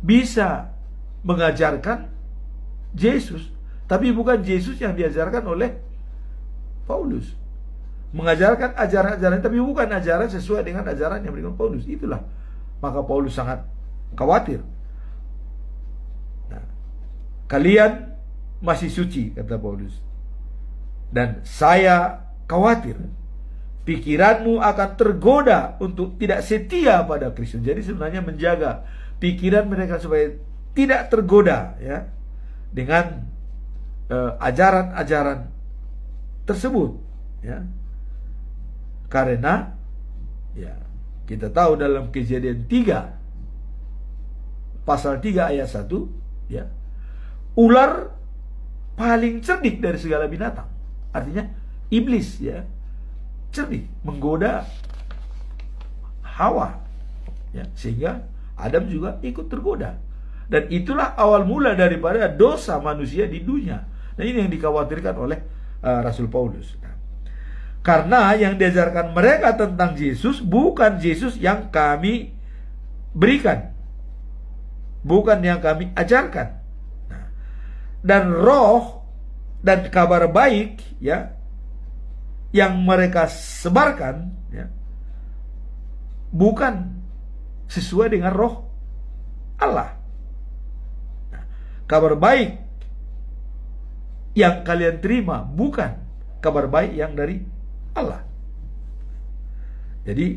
bisa mengajarkan Yesus, tapi bukan Yesus yang diajarkan oleh Paulus. Mengajarkan ajaran-ajaran, tapi bukan ajaran sesuai dengan ajaran yang diberikan Paulus. Itulah maka Paulus sangat khawatir. Nah, kalian masih suci, kata Paulus, dan saya khawatir pikiranmu akan tergoda untuk tidak setia pada Kristus. Jadi sebenarnya menjaga pikiran mereka supaya tidak tergoda, ya, dengan ajaran-ajaran tersebut, ya. Karena ya kita tahu dalam Kejadian 3 pasal 3 ayat 1, ya, ular paling cerdik dari segala binatang. Artinya iblis, ya, cerdik menggoda Hawa, ya, sehingga Adam juga ikut tergoda. Dan itulah awal mula daripada dosa manusia di dunia. Nah, ini yang dikhawatirkan oleh Rasul Paulus. Karena yang diajarkan mereka tentang Yesus bukan Yesus yang kami berikan, bukan yang kami ajarkan. Nah, dan roh dan kabar baik, ya, yang mereka sebarkan, ya, bukan sesuai dengan roh Allah. Nah, kabar baik yang kalian terima bukan kabar baik yang dari Allah. Jadi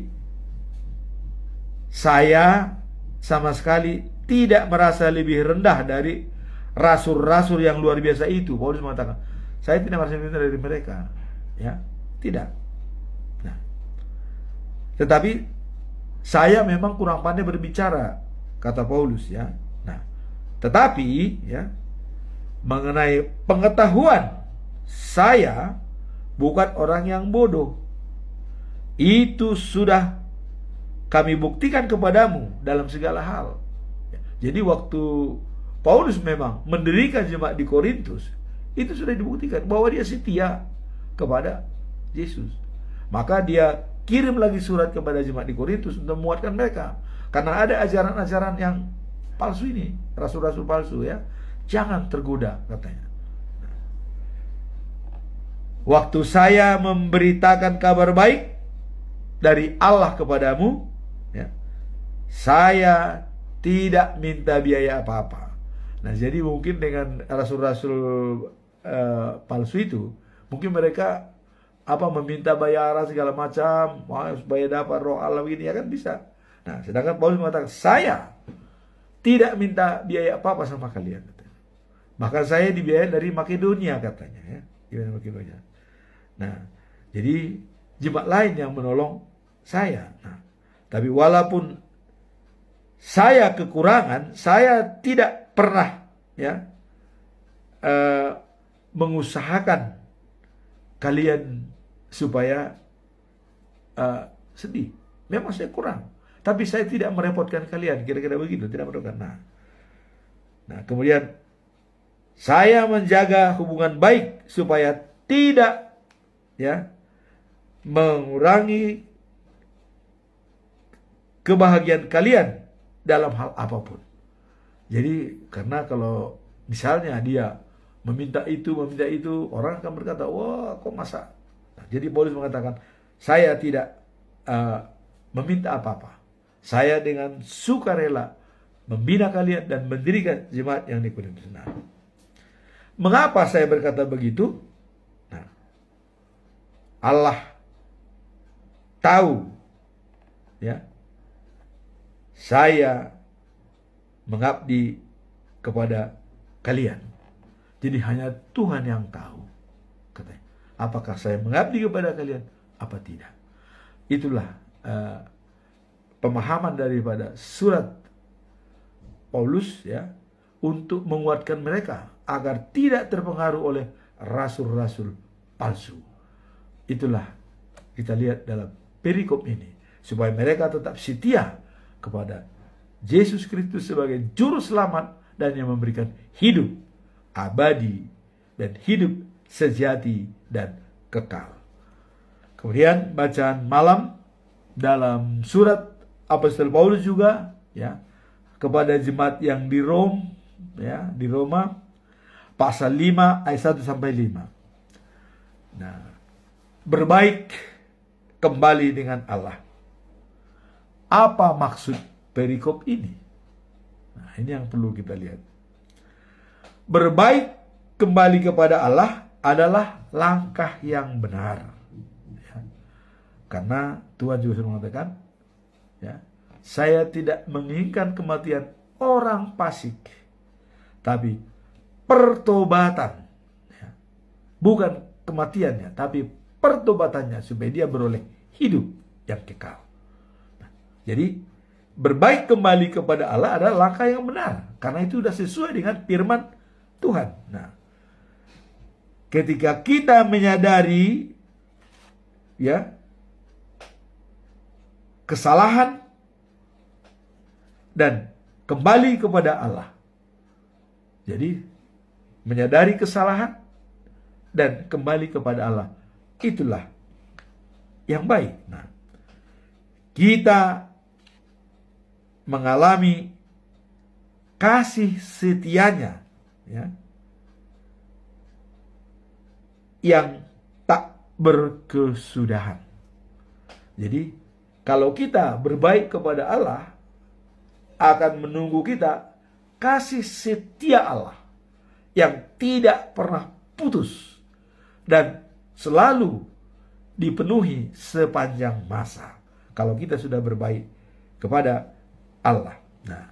saya sama sekali tidak merasa lebih rendah dari rasul-rasul yang luar biasa itu. Paulus mengatakan, saya tidak merasa lebih rendah dari mereka, ya, tidak. Nah, tetapi saya memang kurang pandai berbicara, kata Paulus, ya. Nah, tetapi, ya, mengenai pengetahuan, saya bukan orang yang bodoh. Itu sudah kami buktikan kepadamu dalam segala hal. Jadi waktu Paulus memang mendirikan jemaat di Korintus, itu sudah dibuktikan bahwa dia setia kepada Yesus. Maka dia kirim lagi surat kepada jemaat di Korintus untuk menguatkan mereka. Karena ada ajaran-ajaran yang palsu ini, rasul-rasul palsu, ya. Jangan tergoda, katanya. Waktu saya memberitakan kabar baik dari Allah kepadamu, ya, saya tidak minta biaya apa-apa. Nah, jadi mungkin dengan rasul-rasul palsu itu, mungkin mereka meminta bayaran segala macam, supaya dapat roh Allah ini, ya kan, bisa. Nah, sedangkan Paulus mengatakan, saya tidak minta biaya apa-apa sama kalian. Bahkan saya dibiayai dari Makedonia, katanya, ya, dari Makedonia. Nah, jadi jemaat lain yang menolong saya. Nah, tapi walaupun saya kekurangan, saya tidak pernah, ya, mengusahakan kalian supaya sedih. Memang saya kurang, tapi saya tidak merepotkan kalian. Kira-kira begitu, tidak merepotkan. Nah, kemudian saya menjaga hubungan baik supaya tidak, ya, mengurangi kebahagiaan kalian dalam hal apapun. Jadi karena kalau misalnya dia meminta itu, orang akan berkata, wah, kok masa. Nah, jadi Paulus mengatakan, saya tidak meminta apa-apa. Saya dengan sukarela membina kalian dan mendirikan jemaat yang di Korintus. Nah, mengapa saya berkata begitu? Nah, Allah tahu, ya, saya mengabdi kepada kalian. Jadi hanya Tuhan yang tahu, katanya, apakah saya mengabdi kepada kalian apa tidak. Itulah pemahaman daripada surat Paulus, ya, untuk menguatkan mereka agar tidak terpengaruh oleh rasul-rasul palsu. Itulah kita lihat dalam perikop ini, supaya mereka tetap setia kepada Yesus Kristus sebagai juru selamat dan yang memberikan hidup abadi dan hidup sejati dan kekal. Kemudian bacaan malam dalam surat Apostol Paulus juga, ya, kepada jemaat yang di Rom, ya, di Roma, pasal 5 ayat 1 sampai 5. Nah, berbaik kembali dengan Allah. Apa maksud perikop ini? Nah, ini yang perlu kita lihat. Berbaik kembali kepada Allah adalah langkah yang benar, ya. Karena Tuhan juga sudah mengatakan, ya, saya tidak menginginkan kematian orang fasik, tapi pertobatan. bukan kematiannya, tapi pertobatannya supaya dia beroleh hidup yang kekal. Nah, jadi berbaik kembali kepada Allah adalah langkah yang benar, karena itu sudah sesuai dengan firman Tuhan. Nah, ketika kita menyadari ya kesalahan dan kembali kepada Allah. Jadi menyadari kesalahan dan kembali kepada Allah, itulah yang baik. Nah, kita mengalami kasih setianya ya, yang tak berkesudahan. Jadi kalau kita berbaik kepada Allah, akan menunggu kita kasih setia Allah yang tidak pernah putus dan selalu dipenuhi sepanjang masa. Kalau kita sudah berbaik kepada Allah. Nah,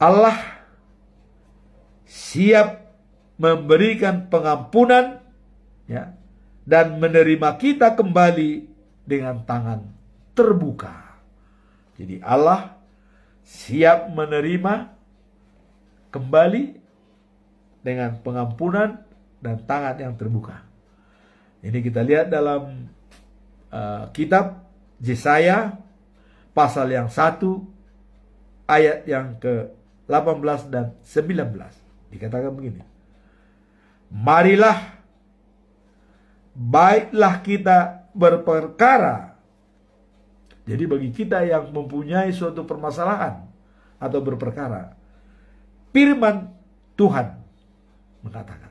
Allah siap memberikan pengampunan ya, dan menerima kita kembali dengan tangan terbuka. Jadi Allah siap menerima kembali dengan pengampunan dan tangan yang terbuka. Ini kita lihat dalam kitab Yesaya pasal yang 1 ayat yang ke-18 dan 19. Dikatakan begini. Marilah, baiklah kita berperkara. Jadi bagi kita yang mempunyai suatu permasalahan atau berperkara, firman Tuhan mengatakan,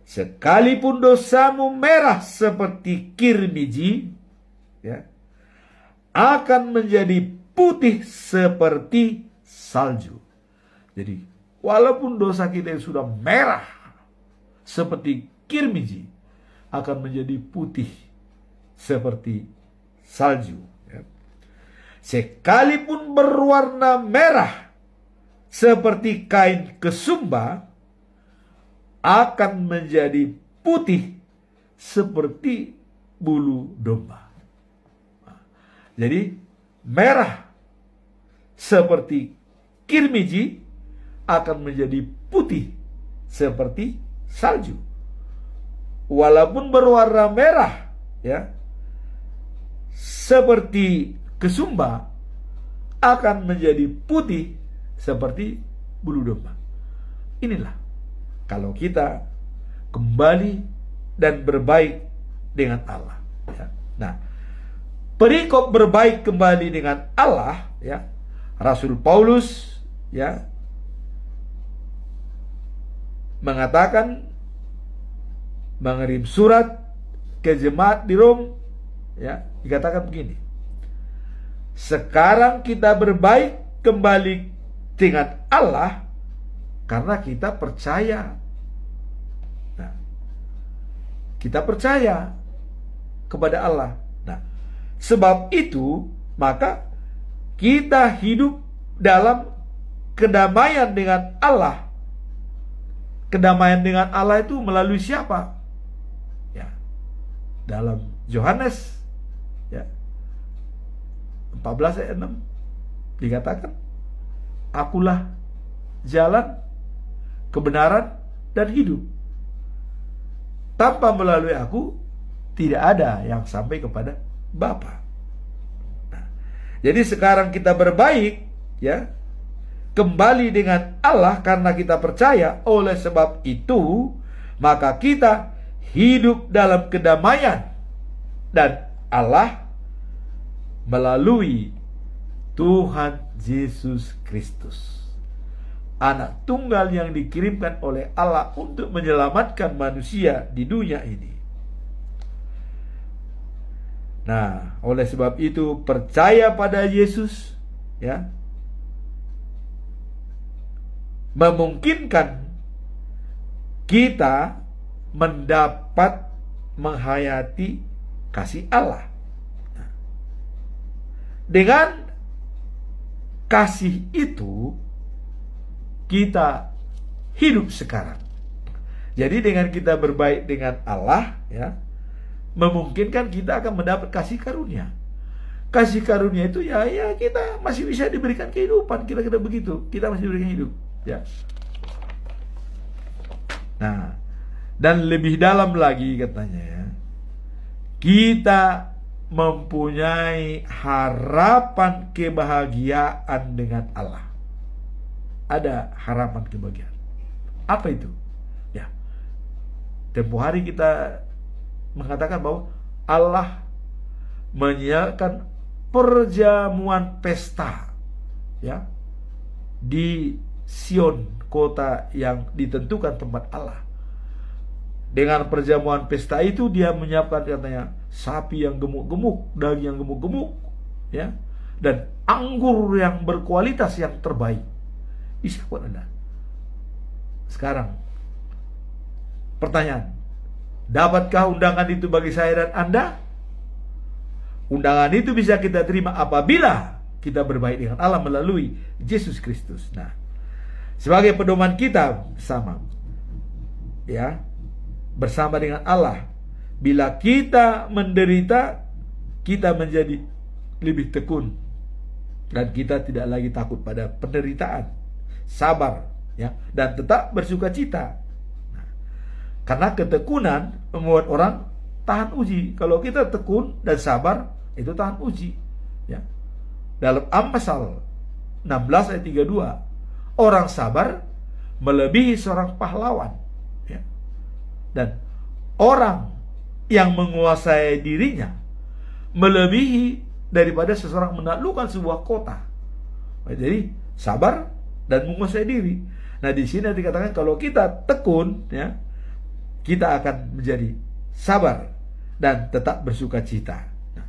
sekalipun dosamu merah seperti kirmiji, ya, akan menjadi putih seperti salju. Jadi walaupun dosa kita yang sudah merah seperti kirmiji, akan menjadi putih seperti salju. Sekalipun berwarna merah seperti kain kesumba, akan menjadi putih seperti bulu domba. Jadi merah seperti kirmiji akan menjadi putih seperti salju. Walaupun berwarna merah ya seperti kesumba, akan menjadi putih seperti bulu domba. Inilah kalau kita kembali dan berbaik dengan Allah ya. Nah, perikop berbaik kembali dengan Allah ya, Rasul Paulus ya mengatakan, mengirim surat ke jemaat di Rom ya, dikatakan begini. Sekarang kita berbaik kembali dengan Allah karena kita percaya. Nah, kita percaya kepada Allah. Nah, sebab itu maka kita hidup dalam kedamaian dengan Allah. Kedamaian dengan Allah itu melalui siapa? Ya, dalam Yohanes ya 14 ayat 6 dikatakan, akulah jalan, kebenaran, dan hidup. Tanpa melalui aku, tidak ada yang sampai kepada Bapa. Nah, jadi sekarang kita berbaik, ya, kembali dengan Allah karena kita percaya. Oleh sebab itu, maka kita hidup dalam kedamaian dan Allah melalui Tuhan Yesus Kristus, anak tunggal yang dikirimkan oleh Allah untuk menyelamatkan manusia di dunia ini. Nah, oleh sebab itu percaya pada Yesus ya memungkinkan kita mendapat menghayati kasih Allah. Dengan kasih itu kita hidup sekarang. Jadi dengan kita berbaik dengan Allah, ya, memungkinkan kita akan mendapat kasih karunia. Kasih karunia itu ya kita masih bisa diberikan kehidupan, kira-kira begitu. Kita masih diberikan hidup, ya. Nah, dan lebih dalam lagi katanya, ya, kita mempunyai harapan kebahagiaan dengan Allah. Ada harapan kebahagiaan. Apa itu? Ya, tempo hari kita mengatakan bahwa Allah menyiapkan perjamuan pesta, ya, di Sion, kota yang ditentukan tempat Allah. Dengan perjamuan pesta itu dia menyiapkan katanya sapi yang gemuk-gemuk, daging yang gemuk-gemuk, ya, dan anggur yang berkualitas yang terbaik. Bisa buat Anda. Sekarang pertanyaan, dapatkah undangan itu bagi saya dan Anda? Undangan itu bisa kita terima apabila kita berbaik dengan Allah melalui Yesus Kristus. Nah, sebagai pedoman kita sama, ya, bersama dengan Allah, bila kita menderita, kita menjadi lebih tekun dan kita tidak lagi takut pada penderitaan, sabar, ya, dan tetap bersuka cita. Nah, karena ketekunan membuat orang tahan uji. Kalau kita tekun dan sabar, itu tahan uji, ya. Dalam Amsal 16 ayat 32, orang sabar melebihi seorang pahlawan, ya. Dan orang yang menguasai dirinya melebihi daripada seseorang menaklukkan sebuah kota. Jadi sabar dan menguasai diri. Nah, di sini dikatakan kalau kita tekun, ya, kita akan menjadi sabar dan tetap bersuka cita. Nah,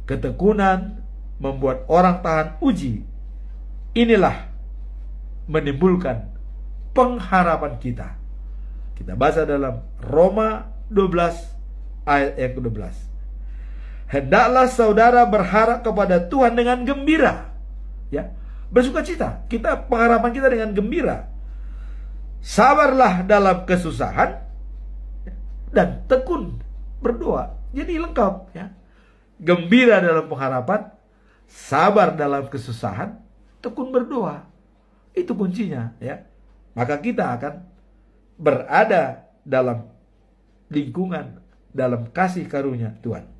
ketekunan membuat orang tahan uji. Inilah menimbulkan pengharapan kita. Kita baca dalam Roma 12 ayat yang ke-12. Hendaklah saudara berharap kepada Tuhan dengan gembira, ya, bersuka cita. Kita pengharapan kita dengan gembira. Sabarlah dalam kesusahan dan tekun berdoa. Jadi lengkap, ya. Gembira dalam pengharapan, sabar dalam kesusahan, tekun berdoa. Itu kuncinya, ya. Maka kita akan berada dalam lingkungan, dalam kasih karunia Tuhan.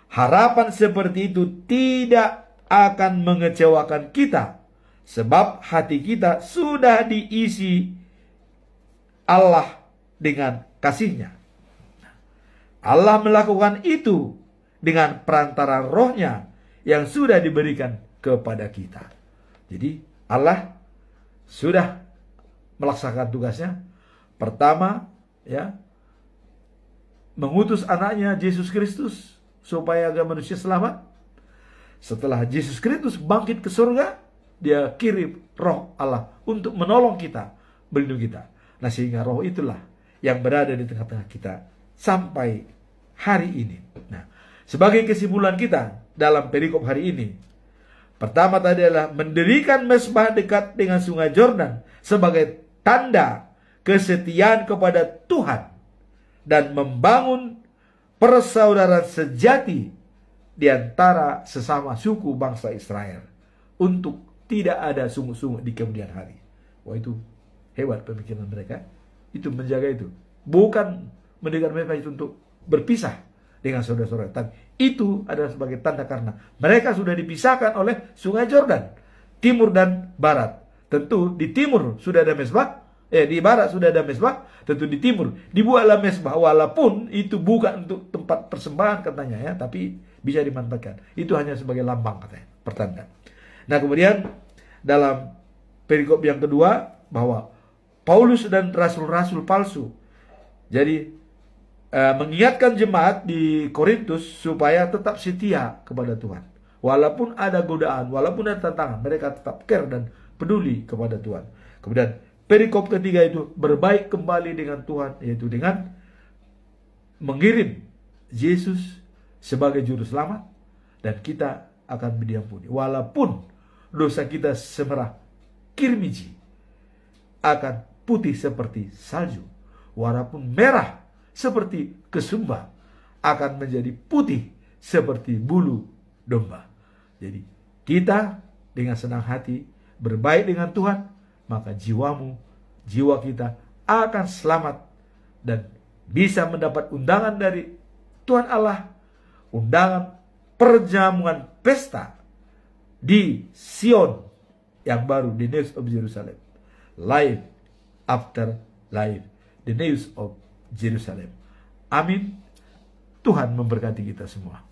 Harapan seperti itu tidak akan mengecewakan kita, sebab hati kita sudah diisi Allah dengan kasih-Nya. Allah melakukan itu dengan perantara Roh-Nya yang sudah diberikan kepada kita. Jadi Allah sudah melaksanakan tugasnya. Pertama, ya, mengutus anaknya Yesus Kristus supaya agar manusia selamat. Setelah Yesus Kristus bangkit ke surga, dia kirim Roh Allah untuk menolong kita, melindungi kita. Nah, sehingga Roh itulah yang berada di tengah-tengah kita sampai hari ini. Nah, sebagai kesimpulan kita dalam perikop hari ini, pertama tadi adalah mendirikan mezbah dekat dengan sungai Yordan sebagai tanda kesetiaan kepada Tuhan dan membangun persaudaraan sejati di antara sesama suku bangsa Israel untuk tidak ada sungguh-sungguh di kemudian hari. Wah, itu hebat pemikiran mereka. Itu menjaga itu. Bukan mendirikan mezbah itu untuk berpisah dengan saudara-saudara, tapi itu adalah sebagai tanda karena mereka sudah dipisahkan oleh sungai Yordan, timur dan barat. Tentu di timur sudah ada mezbah, di barat sudah ada mezbah, tentu di timur dibuatlah mezbah, walaupun itu bukan untuk tempat persembahan katanya, ya, tapi bisa dimanfaatkan. Itu hanya sebagai lambang katanya, pertanda. Nah, kemudian dalam perikop yang kedua bahwa Paulus dan rasul-rasul palsu jadi mengingatkan jemaat di Korintus supaya tetap setia kepada Tuhan. Walaupun ada godaan, walaupun ada tantangan, mereka tetap care dan peduli kepada Tuhan. Kemudian perikop ketiga itu berbaik kembali dengan Tuhan, yaitu dengan mengirim Yesus sebagai juru selamat, dan kita akan diampuni. Walaupun dosa kita semerah kirmiji, akan putih seperti salju. walaupun merah seperti kesumba, akan menjadi putih seperti bulu domba. Jadi kita dengan senang hati berbaik dengan Tuhan, maka jiwa kita akan selamat dan bisa mendapat undangan dari Tuhan Allah, undangan perjamuan pesta di Sion yang baru, the news of Jerusalem. Life after life, the news of Jerusalem. Amin. Tuhan memberkati kita semua.